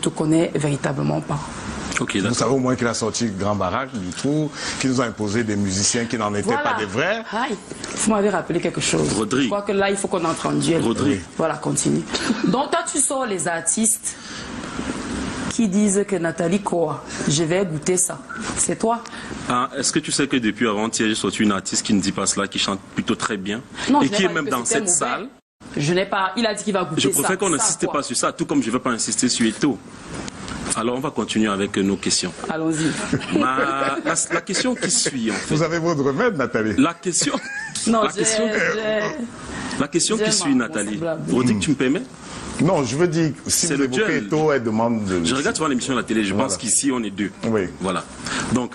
te connais véritablement pas. Okay, vous savez au moins qu'il a sorti Grand Baraque du trou, qu'il nous a imposé des musiciens qui n'en étaient pas des vrais. Aïe, vous m'avez rappelé quelque chose. Rodrigue. Je crois que là, il faut qu'on entre en duel. Rodrigue. Voilà, continue. Donc, toi, tu sors les artistes qui disent que Nathalie Koa, je vais goûter ça. C'est toi. Ah, est-ce que tu sais que depuis avant-hier, j'ai sorti une artiste qui ne dit pas cela, qui chante plutôt très bien, non, et qui est même dans cette salle? Je n'ai pas... Il a dit qu'il va goûter ça. Je préfère qu'on n'insiste pas sur ça, tout comme je ne veux pas insister sur Eto. Alors, on va continuer avec nos questions. Allons-y. La question qui suit, en fait. Vous avez votre remède, Nathalie? La question... Non, la question qui suit, Nathalie. Rodrigue, tu me permets? Non, je veux dire, si vous évoquez Eto, elle demande de... Je regarde souvent l'émission à la télé, je pense qu'ici, on est deux. Oui. Voilà. Donc,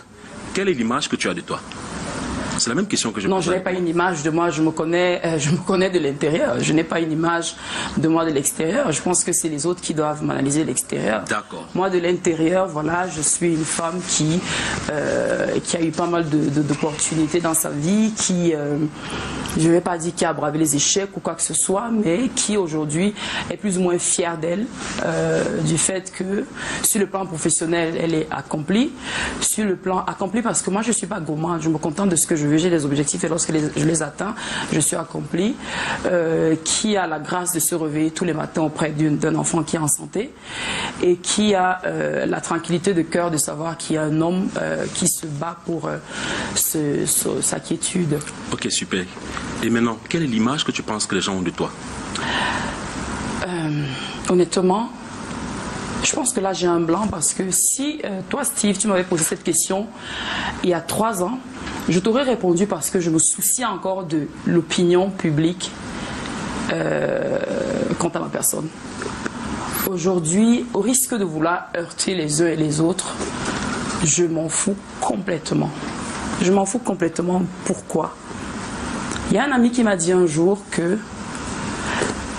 quelle est l'image que tu as de toi? C'est la même question que je pose. Non, je n'ai pas une image de moi, je me connais de l'intérieur. Je n'ai pas une image de moi de l'extérieur. Je pense que c'est les autres qui doivent m'analyser l'extérieur. D'accord. Moi, de l'intérieur, voilà, je suis une femme qui a eu pas mal d'opportunités dans sa vie, qui, je ne vais pas dire qui a bravé les échecs ou quoi que ce soit, mais qui aujourd'hui est plus ou moins fière d'elle, du fait que sur le plan professionnel, elle est accomplie. Sur le plan accompli, parce que moi, je ne suis pas gourmande, je me contente de ce que je veux, j'ai des objectifs et lorsque je les atteins, je suis accomplie, qui a la grâce de se réveiller tous les matins auprès d'un enfant qui est en santé et qui a la tranquillité de cœur de savoir qu'il y a un homme qui se bat pour sa quiétude. Ok, super. Et maintenant, quelle est l'image que tu penses que les gens ont de toi? Honnêtement, je pense que là j'ai un blanc parce que si toi Steve, tu m'avais posé cette question il y a 3 ans, je t'aurais répondu parce que je me soucie encore de l'opinion publique quant à ma personne. Aujourd'hui, au risque de vouloir heurter les uns et les autres, je m'en fous complètement. Je m'en fous complètement. Pourquoi? Il y a un ami qui m'a dit un jour que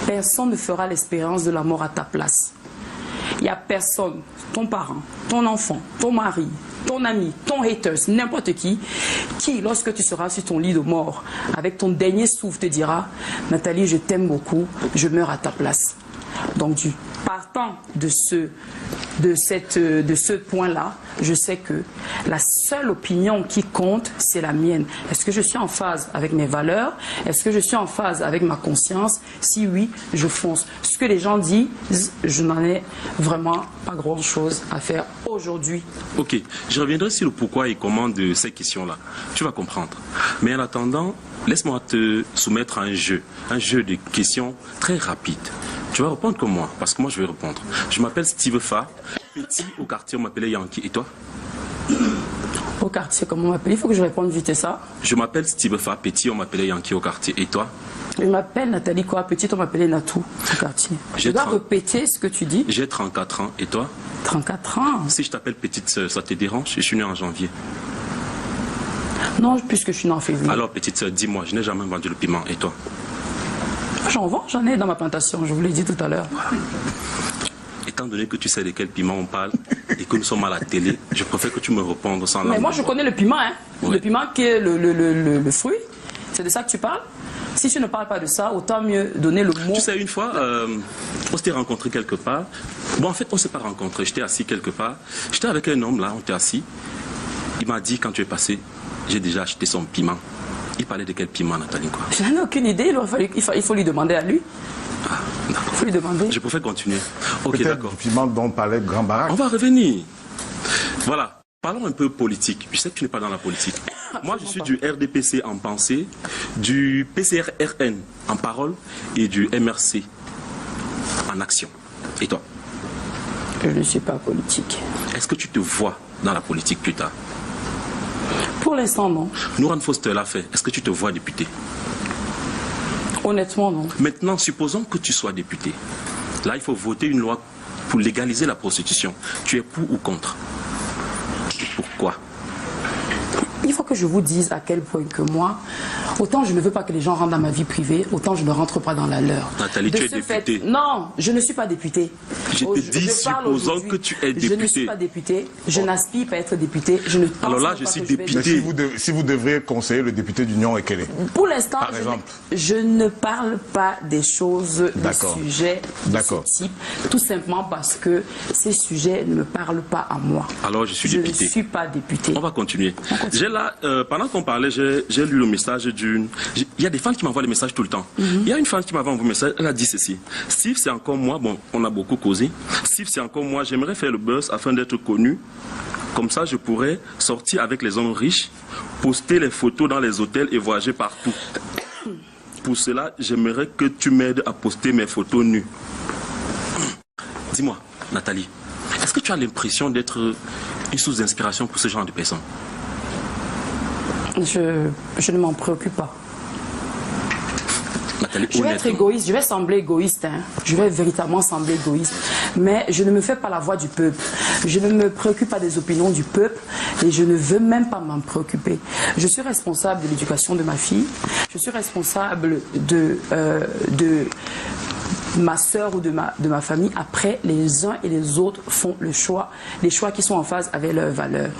personne ne fera l'expérience de la mort à ta place. Il n'y a personne, ton parent, ton enfant, ton mari, ton ami, ton haters, n'importe qui, lorsque tu seras sur ton lit de mort, avec ton dernier souffle, te dira « Nathalie, je t'aime beaucoup, je meurs à ta place ». Donc, partant de ce point-là, je sais que la seule opinion qui compte, c'est la mienne. Est-ce que je suis en phase avec mes valeurs? Est-ce que je suis en phase avec ma conscience? Si oui, je fonce. Ce que les gens disent, je n'en ai vraiment pas grand-chose à faire aujourd'hui. Ok, je reviendrai sur le pourquoi et comment de ces questions-là. Tu vas comprendre. Mais en attendant, laisse-moi te soumettre à un jeu de questions très rapides. Tu vas répondre comme moi, parce que moi je vais répondre. Je m'appelle Steve Fa. Petit au quartier, on m'appelait Yankee. Et toi? Au quartier, comment on m'appelle? Il faut que je réponde vite, ça. Je m'appelle Steve Fa. Petit, on m'appelait Yankee au quartier. Et toi? Je m'appelle Nathalie Koa. Petite, on m'appelait Natou au quartier. Je dois répéter ce que tu dis. J'ai 34 ans. Et toi? 34 ans. Si je t'appelle petite sœur, ça te dérange? Je suis né en janvier. Non, puisque je suis né en février. Alors, petite sœur, dis-moi, je n'ai jamais vendu le piment. Et toi? J'en vends, j'en ai dans ma plantation, je vous l'ai dit tout à l'heure. Étant donné que tu sais de quel piment on parle et que nous sommes à la télé, je préfère que tu me répondes sans langue. Mais moi, je connais le piment, hein. Oui. Le piment qui est le fruit. C'est de ça que tu parles? Si tu ne parles pas de ça, autant mieux donner le mot. Tu sais, une fois, on s'était rencontrés quelque part. Bon, en fait, on ne s'est pas rencontrés. J'étais assis quelque part. J'étais avec un homme, là, on était assis. Il m'a dit, quand tu es passé, j'ai déjà acheté son piment. Il parlait de quel piment, Nathalie, quoi? Je n'en ai aucune idée. Il faut lui demander à lui. Ah, d'accord. Il faut lui demander. Je préfère continuer. Ok, d'accord. Le piment dont parlait Grand Baraque. On va revenir. Voilà. Parlons un peu politique. Je sais que tu n'es pas dans la politique. Moi, je suis du RDPC en pensée, du PCRRN en parole et du MRC en action. Et toi? Je ne suis pas politique. Est-ce que tu te vois dans la politique plus tard? Pour l'instant, non. Nouran Foster l'a fait. Est-ce que tu te vois député? Honnêtement, non. Maintenant, supposons que tu sois député. Là, il faut voter une loi pour légaliser la prostitution. Tu es pour ou contre? Pourquoi? Il faut que je vous dise à quel point que moi, Autant je ne veux pas que les gens rentrent dans ma vie privée, autant je ne rentre pas dans la leur. Nathalie, tu es députée. Non, je ne suis pas députée. Je te dis, supposons que tu es députée. Je ne suis pas députée. Je n'aspire pas à être députée. Je ne pense Alors là, pas je suis que députée. Si vous devriez conseiller le député d'Union, et quel est? Pour l'instant, je ne parle pas des choses, des sujets de ce type, tout simplement parce que ces sujets ne me parlent pas à moi. Alors je suis députée. Je ne suis pas députée. On va continuer. J'ai là, pendant qu'on parlait, j'ai lu le message d'une... Il y a des fans qui m'envoient des messages tout le temps. Il y a une fan qui m'envoie un message, elle a dit ceci. Si c'est encore moi, bon, on a beaucoup causé. Si c'est encore moi, j'aimerais faire le buzz afin d'être connu. Comme ça, je pourrais sortir avec les hommes riches, poster les photos dans les hôtels et voyager partout. Pour cela, j'aimerais que tu m'aides à poster mes photos nues. Dis-moi, Nathalie, est-ce que tu as l'impression d'être une source d'inspiration pour ce genre de personnes? Je ne m'en préoccupe pas. Nathalie, je vais être égoïste, je vais sembler égoïste, hein. Je vais véritablement sembler égoïste, mais je ne me fais pas la voix du peuple. Je ne me préoccupe pas des opinions du peuple et je ne veux même pas m'en préoccuper. Je suis responsable de l'éducation de ma fille, je suis responsable de ma soeur ou de ma famille. Après, les uns et les autres font le choix, les choix qui sont en phase avec leurs valeurs.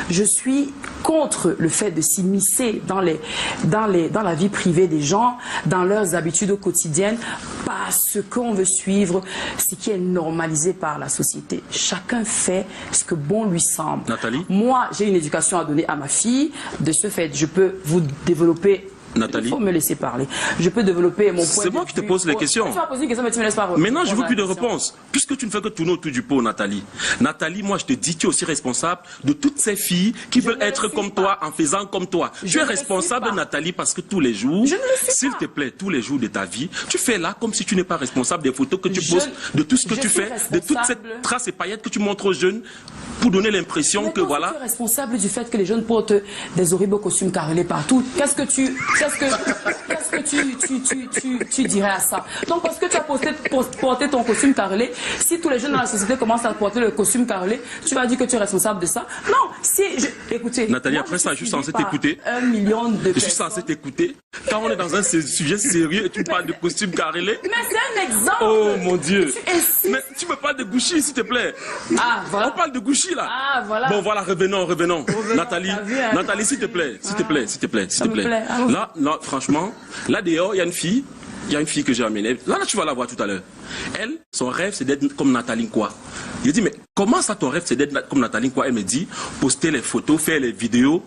Je suis contre le fait de s'immiscer dans la vie privée des gens, dans leurs habitudes quotidiennes, parce qu'on veut suivre ce qui est normalisé par la société. Chacun fait ce que bon lui semble. Nathalie? Moi, j'ai une éducation à donner à ma fille. De ce fait, je peux vous développer. Nathalie. Il faut me laisser parler. Je peux développer mon point de vue. C'est moi qui te pose les questions. Tu vas poser une question, mais tu me laisses pas répondre. Maintenant, je veux plus de réponse. Puisque tu ne fais que tourner autour du pot, Nathalie. Nathalie, moi, je te dis, tu es aussi responsable de toutes ces filles qui veulent être comme toi en faisant comme toi. Tu es responsable, Nathalie, parce que tous les jours, s'il te plaît, tous les jours de ta vie, tu fais là comme si tu n'es pas responsable des photos que tu postes, de tout ce que tu fais, de toute cette trace et paillettes que tu montres aux jeunes pour donner l'impression que voilà. Tu es responsable du fait que les jeunes portent des horribles costumes carrelés partout. Qu'est-ce que tu dirais à ça? Donc, parce que tu as porté ton costume carrelé, si tous les jeunes dans la société commencent à porter le costume carrelé, tu vas dire que tu es responsable de ça? Non, écoutez. Nathalie, après ça, je suis censé t'écouter. 1 million de personnes. Je suis censé t'écouter. Quand on est dans un sujet sérieux et tu parles de costume carrelé. Mais c'est un exemple. Oh mon Dieu. Mais tu me parles de Gucci, s'il te plaît. Ah, voilà. On parle de Gucci là. Ah, voilà. Bon, voilà, revenons. Nathalie, Nathalie, s'il te plaît. Là, franchement, là dehors, il y a une fille. Il y a une fille que j'ai amenée. Là, tu vas la voir tout à l'heure. Elle, son rêve, c'est d'être comme Nathalie quoi. Je dis, mais comment ça, ton rêve, c'est d'être comme Nathalie quoi? Elle me dit, poster les photos, faire les vidéos.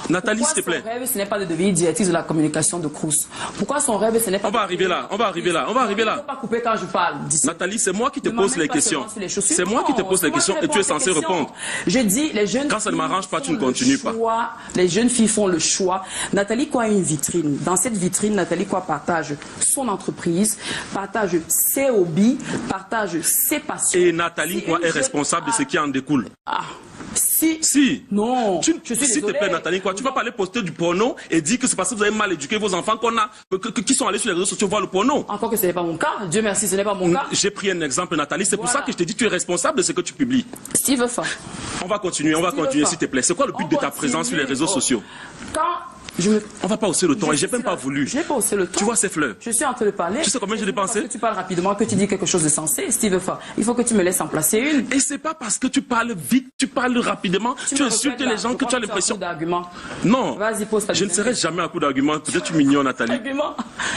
Nathalie, s'il te plaît. Son rêve, ce n'est pas de devenir directrice de la communication de Crous. Pourquoi son rêve, ce n'est pas... On va arriver là. Il ne faut pas couper quand je parle. Nathalie, c'est moi qui te pose les questions. C'est moi qui te pose les questions et tu es censé répondre. Je dis, les jeunes... Quand ça ne m'arrange pas, tu ne continues pas. Les jeunes filles font le choix. Nathalie Kwa a une vitrine. Dans cette vitrine, Nathalie Kwa partage son entreprise, partage ses hobbies, partage ses passions. Et Nathalie Kwa est responsable de ce qui en découle. Si. Non. S'il te plaît, Nathalie, quoi, tu vas pas aller poster du porno et dire que c'est parce que vous avez mal éduqué vos enfants qui sont allés sur les réseaux sociaux voir le porno. Encore que ce n'est pas mon cas. Dieu merci, ce n'est pas mon cas. J'ai pris un exemple, Nathalie. C'est pour ça que je t'ai dit tu es responsable de ce que tu publies. Steve Fa. On va continuer, s'il te plaît. C'est quoi le but de ta présence sur les réseaux sociaux? On va pas hausser le ton et j'ai même pas voulu. Je n'ai pas haussé le ton. Tu vois ces fleurs? Je suis en train de parler. Tu sais combien j'ai dépensé? Tu parles rapidement, que tu dis quelque chose de sensé, Steve Fa. Il faut que tu me laisses en placer une. Et c'est pas parce que tu parles vite, tu parles rapidement, tu insultes les gens que tu as l'impression. Non. Vas-y, pose ta. Je ne serai jamais à coup d'argument. Peut-être tu m'ignores, Nathalie.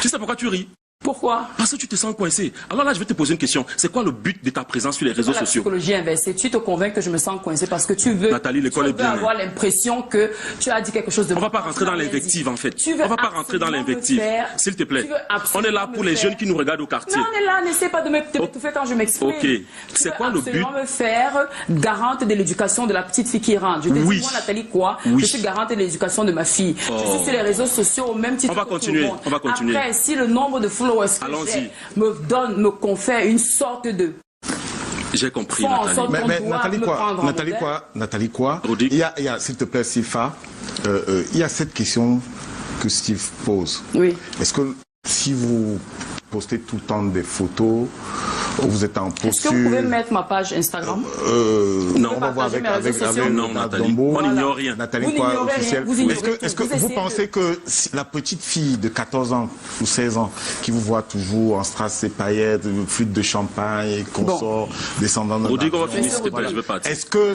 Tu sais pourquoi tu ris? Pourquoi? Parce que tu te sens coincé. Alors là, je vais te poser une question. C'est quoi le but de ta présence sur les réseaux sociaux? La psychologie inversée. Tu te convaincs que je me sens coincé parce que tu veux. Nathalie, l'école est bien. Tu veux avoir l'impression que tu as dit quelque chose de. On va pas rentrer dans l'invective en fait. On va pas rentrer dans l'invective. S'il te plaît. On est là pour les jeunes qui nous regardent au quartier. Non, on est là. N'essaie pas de m'étouffer quand je m'exprime. Ok. C'est quoi le but? Tu veux me faire garante de l'éducation de la petite fille qui rentre. Je te dis, moi, Nathalie Kwa, je suis garante de l'éducation de ma fille. Je suis sur les réseaux sociaux au même titre. On va continuer. Après, si le nombre de followers me confère une sorte de... J'ai compris, Nathalie. Mais Nathalie Kwa, il y a, s'il te plaît, Sifa, il y a cette question que Steve pose. Oui. Est-ce que si vous postez tout le temps des photos, vous êtes en posture. Est-ce que vous pouvez mettre ma page Instagram? Non, on va voir avec non, Nathalie. On n'ignore rien. Nathalie Quoi officielle. Est-ce que vous pensez que la petite fille de 14 ans ou 16 ans qui vous voit toujours en strass et paillettes, flûte de champagne et consort, descendant de... Rodrigue, on va finir, s'il te plaît, je veux pas. Est-ce que